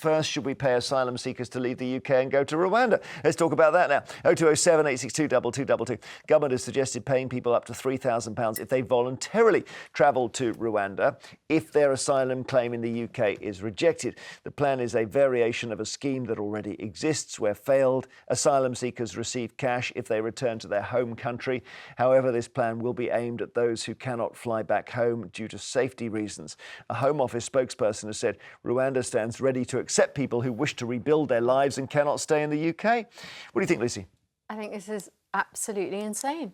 first should we pay asylum seekers to leave the UK and go to Rwanda? Let's talk about that now. 0207 862 2222. Government has suggested paying people up to £3,000 if they voluntarily travel to Rwanda if their asylum claim in the UK is rejected. The plan is a variation of a scheme that already exists where failed asylum seekers receive cash if they return to their home country. However, this plan will be aimed at those who cannot fly back home due to safety reasons. A Home Office spokesperson has said Rwanda stands ready to accept people who wish to rebuild their lives and cannot stay in the UK. What do you think, Lucy? I think this is absolutely insane.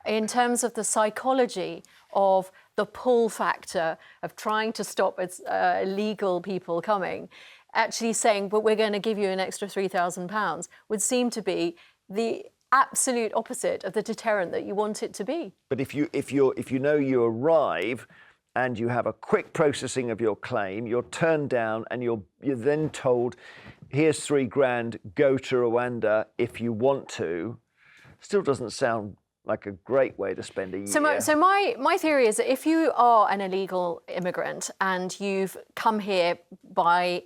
In terms of the psychology of the pull factor of trying to stop illegal people coming, actually saying, but we're going to give you an extra £3,000 would seem to be the absolute opposite of the deterrent that you want it to be. But if you know you arrive and you have a quick processing of your claim, you're turned down and you're then told, here's £3,000, go to Rwanda if you want to, still doesn't sound like a great way to spend a year. So my theory is that if you are an illegal immigrant and you've come here by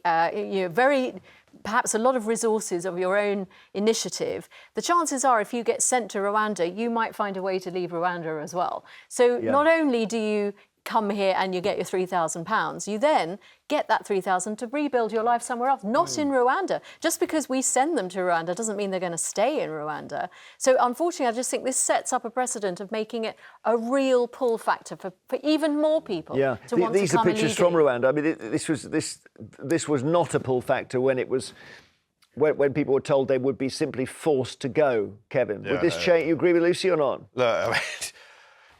perhaps a lot of resources of your own initiative, the chances are if you get sent to Rwanda, you might find a way to leave Rwanda as well. So not only do you come here and you get your £3,000, you then get that £3,000 to rebuild your life somewhere else, not in Rwanda. Just because we send them to Rwanda doesn't mean they're going to stay in Rwanda. So unfortunately, I just think this sets up a precedent of making it a real pull factor for even more people to want to come These are pictures illegally. from Rwanda. I mean, this was not a pull factor when it was when people were told they would be simply forced to go. Kevin, would this change? You agree with Lucy or not? No, I mean,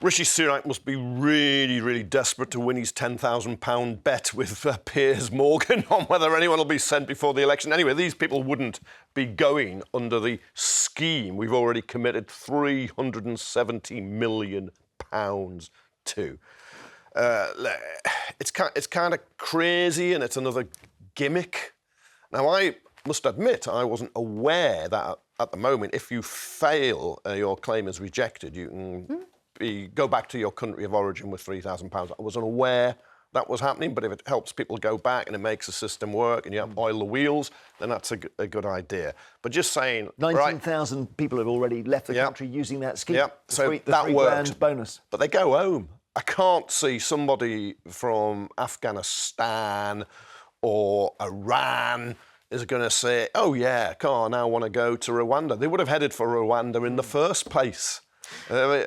Rishi Sunak must be really, really desperate to win his £10,000 bet with Piers Morgan on whether anyone will be sent before the election. Anyway, these people wouldn't be going under the scheme we've already committed £370 million to. It's kind of crazy and it's another gimmick. Now, I must admit I wasn't aware that at the moment, if you fail, your claim is rejected, you can go back to your country of origin with £3,000. I wasn't aware that was happening, but if it helps people go back and it makes the system work and you oil the wheels, then that's a good idea. But just saying... 19,000 people have already left the country using that scheme. So the that worked. Bonus. But they go home. I can't see somebody from Afghanistan or Iran is going to say, oh, yeah, come on, now I want to go to Rwanda. They would have headed for Rwanda in the first place. There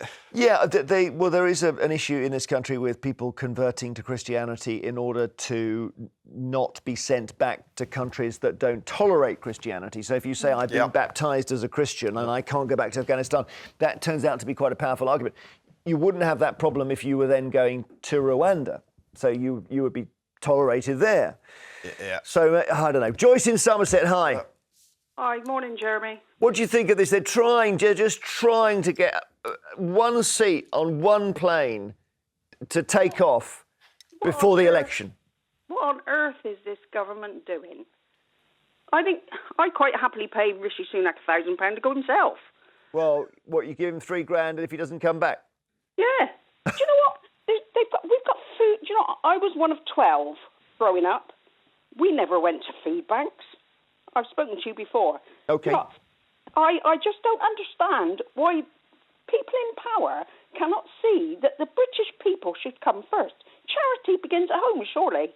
is an issue in this country with people converting to Christianity in order to not be sent back to countries that don't tolerate Christianity. So if you say, I've been baptised as a Christian and I can't go back to Afghanistan, that turns out to be quite a powerful argument. You wouldn't have that problem if you were then going to Rwanda. So you would be tolerated there. Yeah. So, I don't know. Joyce in Somerset, hi. Hi, morning, Jeremy. What do you think of this? They're just trying to get one seat on one plane to take off before the election. What on earth is this government doing? I think I'd quite happily pay Rishi Sunak £1,000 to go himself. Well, what, you give him £3,000 if he doesn't come back? Yeah. Do you know what? We've got food. Do you know, I was one of 12 growing up. We never went to food banks. I've spoken to you before. Okay. You know, I just don't understand why people in power cannot see that the British people should come first. Charity begins at home, surely.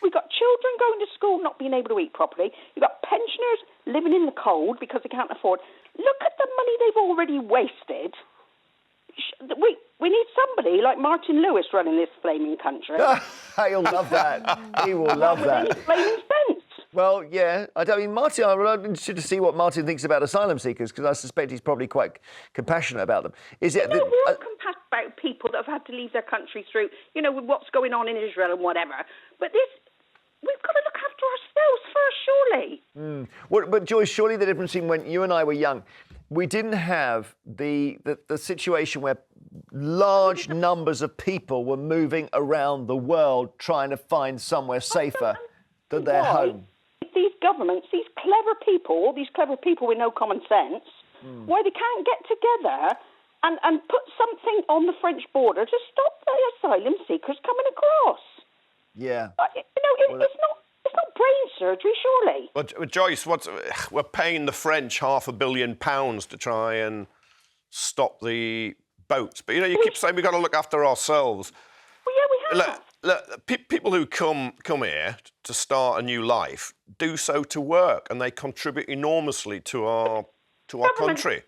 We've got children going to school not being able to eat properly. You've got pensioners living in the cold because they can't afford. Look at the money they've already wasted. We need somebody like Martin Lewis running this flaming country. He'll love that. He will love that. Flaming sense. Well, yeah. I mean, Martin, I'm interested to see what Martin thinks about asylum seekers, because I suspect he's probably quite compassionate about them. We're compassionate about people that have had to leave their country through, with what's going on in Israel and whatever. But we've got to look after ourselves first, surely. But Joyce, surely the difference in when you and I were young, we didn't have the situation where large numbers of people were moving around the world trying to find somewhere safer than their home. These governments, these clever people with no common sense, why they can't get together and put something on the French border to stop the asylum seekers coming across. Yeah. It's not brain surgery, surely. But Joyce, we're paying the French £500 million to try and stop the boats. But, you keep saying we've got to look after ourselves. Well, yeah, we have. Look, people who come here to start a new life do so to work, and they contribute enormously to our country.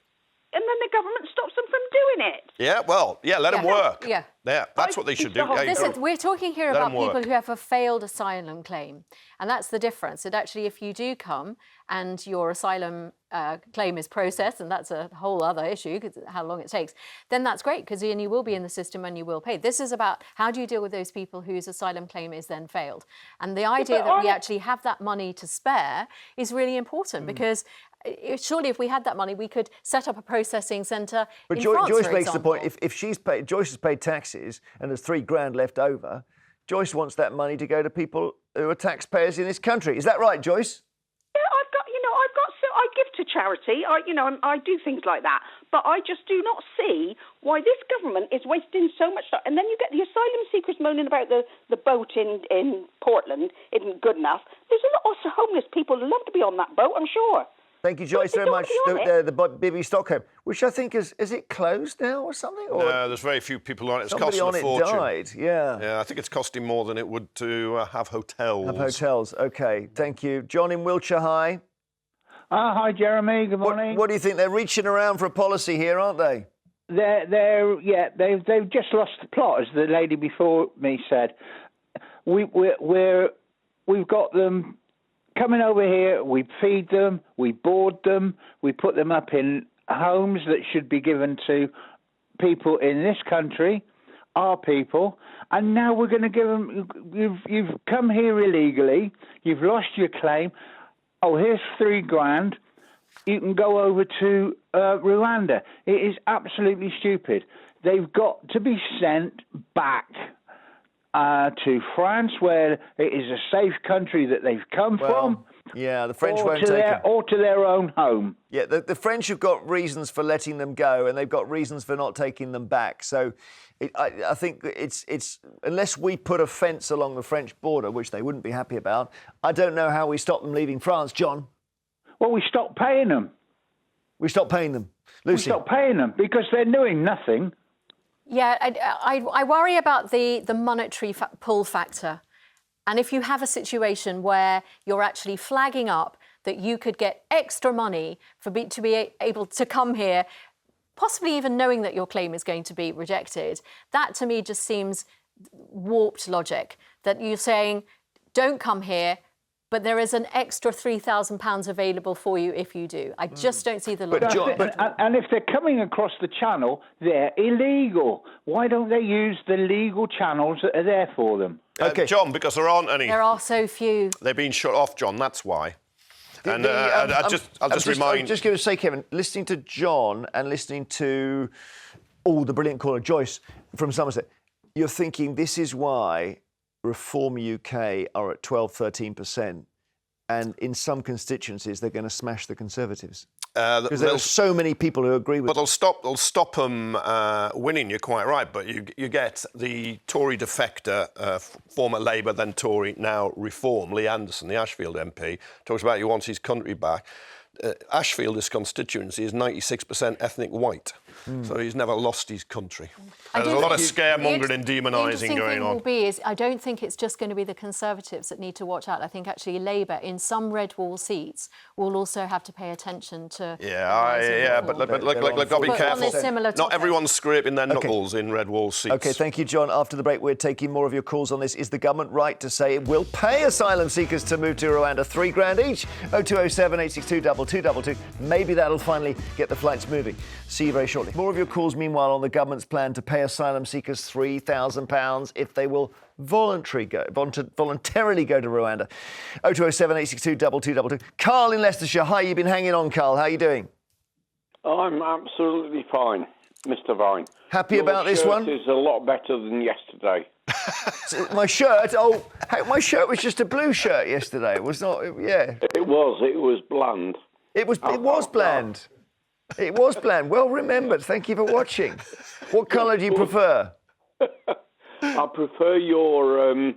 And then the government stops them from doing it. Yeah, well, let them work. Yeah. That's what they should do. Listen, we're talking here about people work. who have a failed asylum claim. And that's the difference. That actually, if you do come and your asylum claim is processed, and that's a whole other issue, because how long it takes, then that's great, because then you will be in the system and you will pay. This is about how do you deal with those people whose asylum claim is then failed. And the idea that we actually have that money to spare is really important, because surely if we had that money, we could set up a processing centre in France, Joyce for makes the example. point, if Joyce has paid taxes and there's £3,000 left over, Joyce wants that money to go to people who are taxpayers in this country. Is that right, Joyce? Yeah, I give to charity. I do things like that. But I just do not see why this government is wasting so much time. And then you get the asylum seekers moaning about the boat in Portland isn't good enough. There's a lot of homeless people who love to be on that boat, I'm sure. Thank you, Joyce, very much. The Bibby Stockholm, which I think is it closed now or something? Or No, there's very few people on it. It's somebody costing on a fortune. it died, yeah. Yeah, I think it's costing more than it would to have hotels. Have hotels, OK. Thank you. John in Wiltshire, hi. Hi, Jeremy. Good morning. What do you think? They're reaching around for a policy here, aren't they? They've just lost the plot, as the lady before me said. We've got them coming over here. We feed them, we board them, we put them up in homes that should be given to people in this country, our people, and now we're going to give them. You've come here illegally. You've lost your claim. Oh, here's $3,000. You can go over to Rwanda. It is absolutely stupid. They've got to be sent back to France, where it is a safe country that they've come from. Yeah, the French won't take them. Or to their own home. Yeah, the French have got reasons for letting them go, and they've got reasons for not taking them back. So I think it's unless we put a fence along the French border, which they wouldn't be happy about, I don't know how we stop them leaving France. John? Well, we stop paying them. We stop paying them. Lucy? We stop paying them because they're doing nothing. Yeah, I worry about the monetary pull factor. And if you have a situation where you're actually flagging up that you could get extra money to be able to come here, possibly even knowing that your claim is going to be rejected, that to me just seems warped logic, that you're saying, don't come here, but there is an extra £3,000 available for you if you do. I just don't see the logic. And if they're coming across the channel, they're illegal. Why don't they use the legal channels that are there for them? Okay, John, because there aren't any. There are so few. They've been shut off, John. That's why. And I'll just remind. I'm just going to say, Kevin, listening to John and listening to the brilliant caller Joyce from Somerset, you're thinking this is why Reform UK are at 12-13%, and in some constituencies they're going to smash the Conservatives. Because there are so many people who agree with. But they'll stop them winning. You're quite right. But you get the Tory defector, former Labour, then Tory, now Reform, Lee Anderson, the Ashfield MP, talks about he wants his country back. Ashfield, his constituency, is 96% ethnic white. So he's never lost his country. There's a lot of scaremongering and demonising going on. I don't think it's just going to be the Conservatives that need to watch out. I think actually Labour, in some red wall seats, will also have to pay attention to. But got to be careful. Not everyone's scraping their knuckles in red wall seats. OK, thank you, John. After the break, we're taking more of your calls on this. Is the government right to say it will pay asylum seekers to move to Rwanda £3,000 each? 0207 862 2222. Maybe that'll finally get the flights moving. See you very shortly. More of your calls, meanwhile, on the government's plan to pay asylum seekers £3,000 if they will voluntarily go to Rwanda. 0207 862 2222. Carl in Leicestershire. Hi, you've been hanging on, Carl. How are you doing? I'm absolutely fine, Mr. Vine. Happy about this one? Your shirt is a lot better than yesterday. My shirt? My shirt was just a blue shirt yesterday. It was not, yeah. It was bland. It was bland. It was bland. Well remembered. Thank you for watching. What colour do you prefer? I prefer your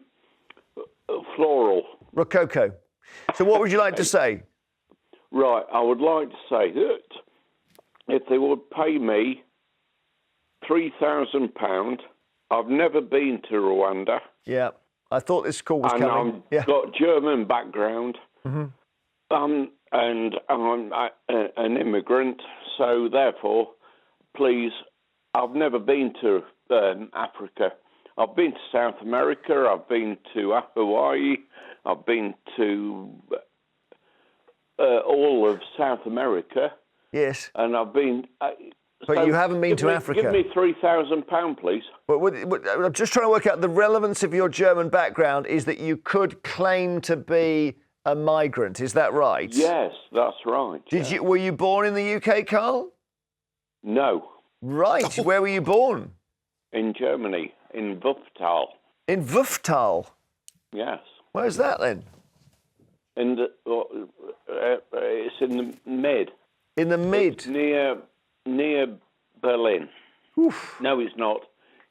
floral. Rococo. So what would you like to say? Right, I would like to say that if they would pay me £3,000, I've never been to Rwanda. Yeah, I thought this call was and coming. I've got German background, and I'm an immigrant, so therefore, please, I've never been to Africa. I've been to South America, I've been to Hawaii, I've been to all of South America. Yes. And I've been... But so you haven't been to Africa. Give me £3,000, please. But I'm just trying to work out the relevance of your German background is that you could claim to be a migrant. Is that right? Yes, that's right. Were you born in the UK, Carl? No. Right. Where were you born? In Germany, in Wuppertal. In Wuppertal? Yes. Where's that then? It's in the mid. In the mid? It's near Berlin. Oof. No, it's not.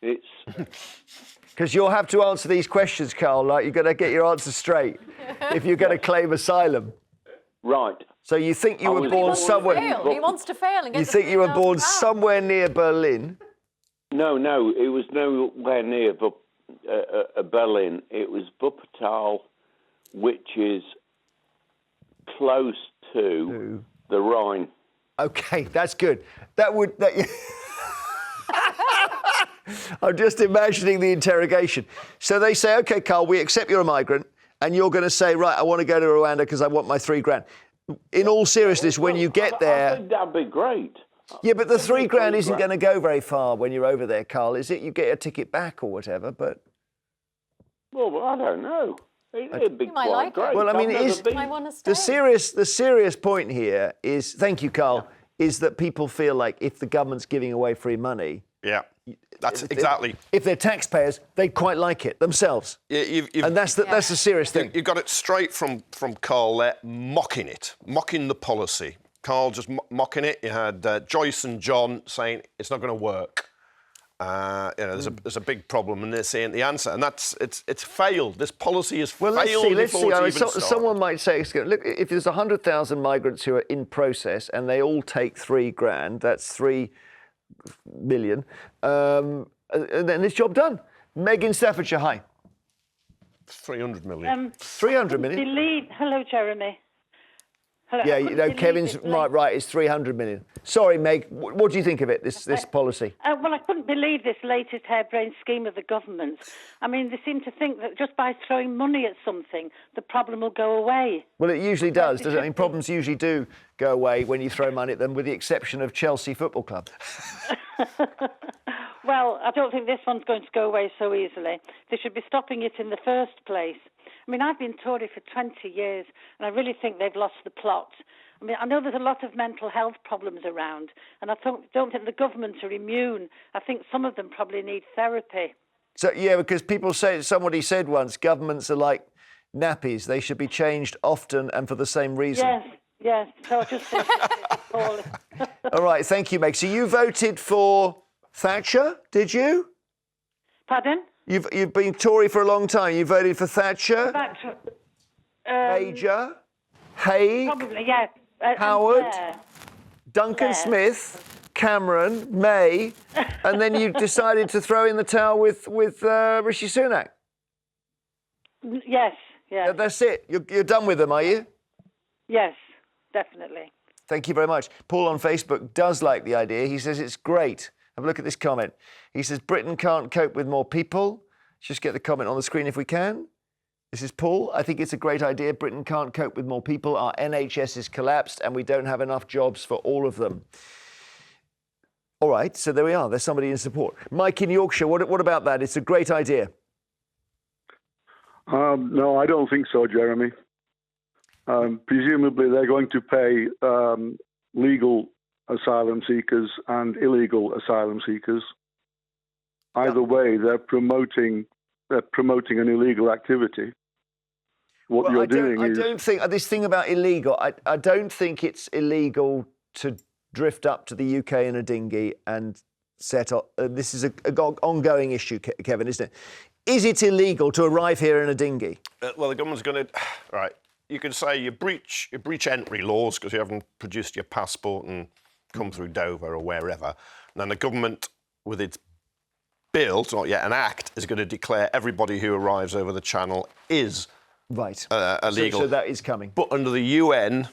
It's... Because you'll have to answer these questions, Carl. Like, you've got to get your answers straight if you're going to claim asylum. Right. So you think you were born somewhere... He wants to fail and get You think you were born somewhere near Berlin? No, it was nowhere near Berlin. It was Wuppertal, which is close to the Rhine. Okay, that's good. I'm just imagining the interrogation. So they say, OK, Carl, we accept you're a migrant, and you're going to say, right, I want to go to Rwanda because I want my £3,000. In all seriousness, when you get there... I think that'd be great. Yeah, but the £3,000 isn't going to go very far when you're over there, Carl, is it? You get a ticket back or whatever, but... Well, I don't know. It'd be quite like great. Well, I mean, the serious point here is, thank you, Carl, is that people feel like if the government's giving away free money... Yeah, that's exactly. If they're taxpayers, they'd quite like it themselves. Yeah, and that's the serious thing. You got it straight from Carl there, mocking the policy. Carl just mocking it. You had Joyce and John saying it's not going to work. There's a big problem, and they're saying the answer, and it's failed. This policy has failed. Let's see. I mean, someone might say, look, if there's 100,000 migrants who are in process and they all take £3,000, that's 3 million, and then this job done. Meg in Staffordshire, hi. 300 million. 300 million. Hello, Jeremy. Hello, yeah, Kevin's right. It's 300 million. Sorry, Meg. What do you think of it? This policy? Well, I couldn't believe this latest harebrained scheme of the government. I mean, they seem to think that just by throwing money at something, the problem will go away. Well, it usually does, doesn't it? I mean, problems usually do go away when you throw money at them, with the exception of Chelsea Football Club. Well, I don't think this one's going to go away so easily. They should be stopping it in the first place. I mean, I've been Tory for 20 years, and I really think they've lost the plot. I mean, I know there's a lot of mental health problems around, and I don't think the government are immune. I think some of them probably need therapy. So, yeah, because somebody said once, governments are like nappies. They should be changed often and for the same reason. Yes. So I just think it's appalling. All right, thank you, Meg. So you voted for Thatcher, did you? Pardon? You've been Tory for a long time. You voted for Thatcher? Major? Haig? Probably, yeah. Howard? Duncan Smith? Cameron? May? And then you decided to throw in the towel with Rishi Sunak? Yes. That's it? You're done with them, are you? Yes, definitely. Thank you very much. Paul on Facebook does like the idea. He says it's great. Have a look at this comment. He says, Britain can't cope with more people. Let's just get the comment on the screen if we can. This is Paul. I think it's a great idea. Britain can't cope with more people. Our NHS is collapsed and we don't have enough jobs for all of them. All right, so there we are. There's somebody in support. Mike in Yorkshire, what about that? It's a great idea. No, I don't think so, Jeremy. Presumably they're going to pay legal asylum seekers and illegal asylum seekers. Either way, they're promoting an illegal activity. I don't think this thing about illegal. I don't think it's illegal to drift up to the UK in a dinghy and set up. This is an ongoing issue, Kevin, isn't it? Is it illegal to arrive here in a dinghy? Well, the government's going to... Right. you could say you breach entry laws because you haven't produced your passport and come through Dover or wherever. And then the government, with its bill, it's not yet an act, is going to declare everybody who arrives over the channel is illegal. So that is coming. But under the UN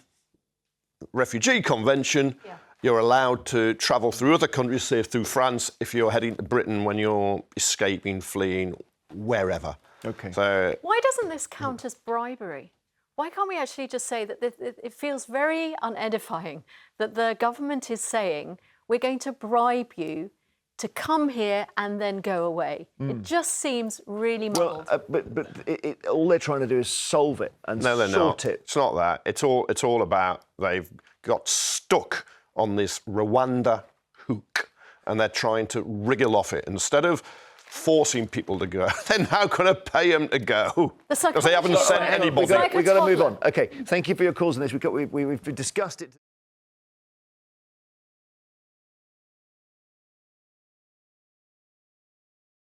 Refugee Convention, you're allowed to travel through other countries, say through France, if you're heading to Britain when you're escaping, fleeing, wherever. Okay. So why doesn't this count as bribery? Why can't we actually just say that it feels very unedifying that the government is saying we're going to bribe you to come here and then go away? It just seems really muddled. Well, but all they're trying to do is solve it and sort it. It's not that. It's all about they've got stuck on this Rwanda hook and they're trying to wriggle off it. Instead of forcing people to go, they're now going to pay them to go because they haven't sent anybody. We've got to move on. Okay, thank you for your calls on this. We've discussed it.